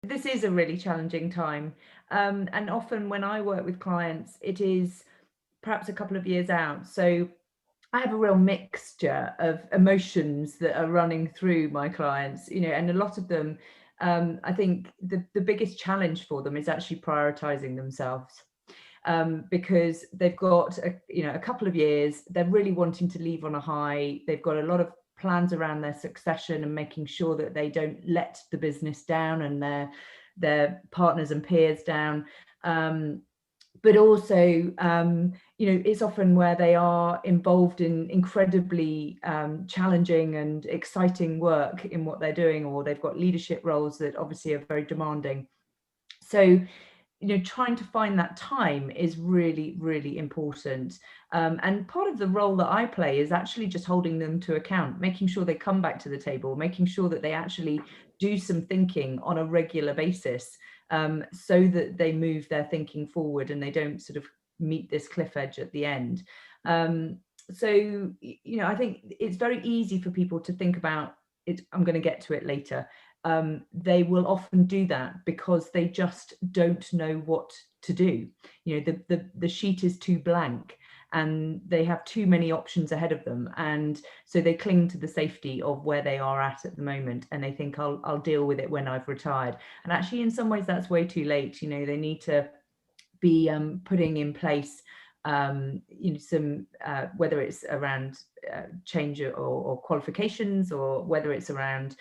This is a really challenging time. And often when I work with clients, it is perhaps a couple of years out. So I have a real mixture of emotions that are running through my clients, and a lot of them, I think the biggest challenge for them is actually prioritizing themselves. Because they've got a couple of years, they're really wanting to leave on a high. They've got a lot of plans around their succession and making sure that they don't let the business down and their partners and peers down. But also, it's often where they are involved in incredibly challenging and exciting work in what they're doing, or they've got leadership roles that obviously are very demanding. So, trying to find that time is really, really important. And part of the role that I play is actually just holding them to account, making sure they come back to the table, making sure that they actually do some thinking on a regular basis, so that they move their thinking forward and they don't sort of meet this cliff edge at the end. So, I think it's very easy for people to think about it. I'm going to get to it later. They will often do that because they just don't know what to do. The sheet is too blank and they have too many options ahead of them, and so they cling to the safety of where they are at the moment, and they think I'll deal with it when I've retired. And actually, in some ways, that's way too late. They need to be putting in place some whether it's around change or qualifications, or whether it's around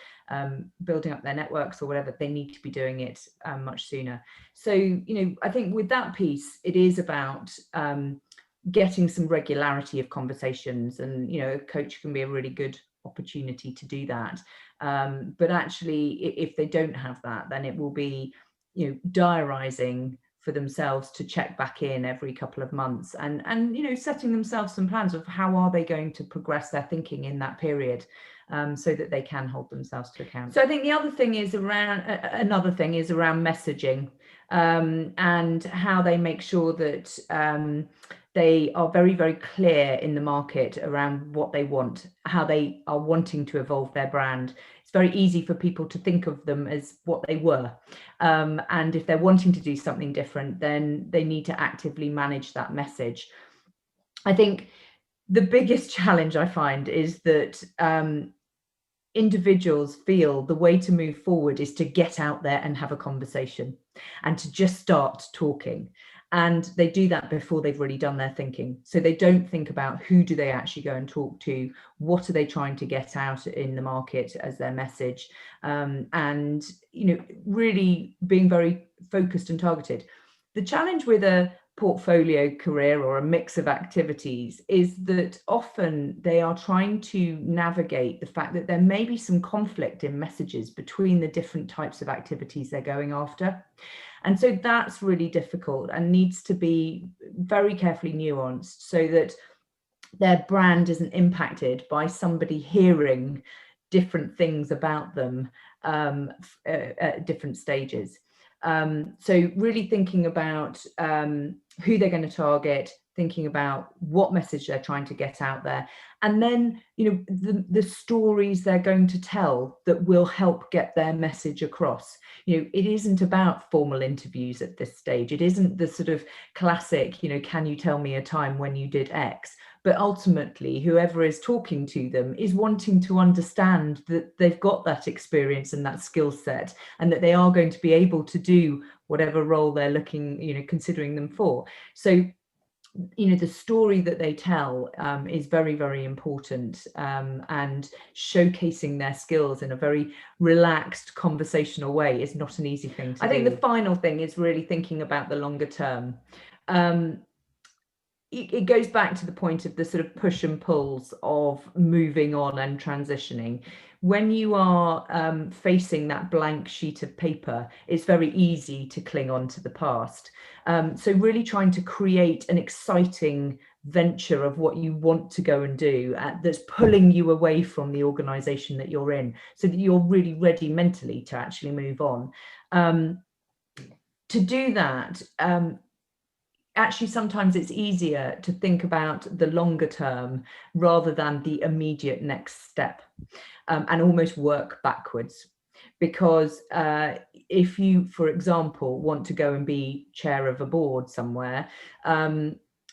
building up their networks or whatever, they need to be doing it much sooner. So I think with that piece, it is about getting some regularity of conversations, and a coach can be a really good opportunity to do that. But actually, if they don't have that, then it will be diarising for themselves to check back in every couple of months, and setting themselves some plans of how are they going to progress their thinking in that period, so that they can hold themselves to account. So I think the other thing is around messaging, and how they make sure that they are very, very clear in the market around what they want, how they are wanting to evolve their brand. It's very easy for people to think of them as what they were. And if they're wanting to do something different, then they need to actively manage that message. I think the biggest challenge I find is that individuals feel the way to move forward is to get out there and have a conversation and to just start talking. And they do that before they've really done their thinking. So they don't think about who do they actually go and talk to, what are they trying to get out in the market as their message, and really being very focused and targeted. The challenge with a portfolio career or a mix of activities is that often they are trying to navigate the fact that there may be some conflict in messages between the different types of activities they're going after. And so that's really difficult and needs to be very carefully nuanced so that their brand isn't impacted by somebody hearing different things about them at different stages. So really thinking about who they're going to target, thinking about what message they're trying to get out there, and then the stories they're going to tell that will help get their message across. It isn't about formal interviews at this stage. It isn't the sort of classic, can you tell me a time when you did X? But ultimately, whoever is talking to them is wanting to understand that they've got that experience and that skill set, and that they are going to be able to do whatever role they're looking, considering them for. So, the story that they tell is very, very important, and showcasing their skills in a very relaxed, conversational way is not an easy thing to do. I think the final thing is really thinking about the longer term. It goes back to the point of the sort of push and pulls of moving on and transitioning. When you are facing that blank sheet of paper, it's very easy to cling on to the past. So really trying to create an exciting venture of what you want to go and do that's pulling you away from the organisation that you're in, so that you're really ready mentally to actually move on. To do that, actually, sometimes it's easier to think about the longer term rather than the immediate next step, and almost work backwards. because if you, for example, want to go and be chair of a board somewhere,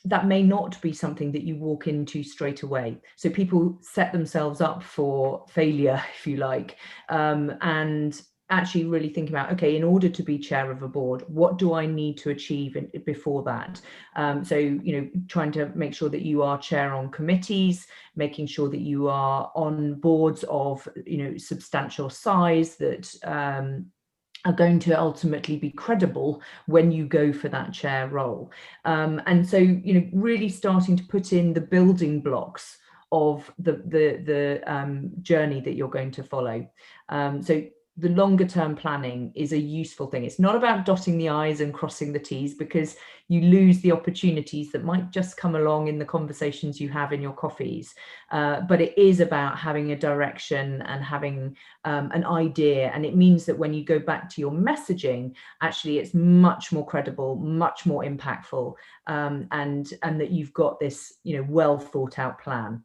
that may not be something that you walk into straight away. So people set themselves up for failure, if you like, and actually really think about, okay, in order to be chair of a board, what do I need to achieve before that? So, you know, trying to make sure that you are chair on committees, making sure that you are on boards of, you know, substantial size that are going to ultimately be credible when you go for that chair role. And so, you know, really starting to put in the building blocks of the journey that you're going to follow. So the longer term planning is a useful thing. It's not about dotting the I's and crossing the T's, because you lose the opportunities that might just come along in the conversations you have in your coffees. But it is about having a direction and having an idea. And it means that when you go back to your messaging, actually it's much more credible, much more impactful, and that you've got this, you know, well thought out plan.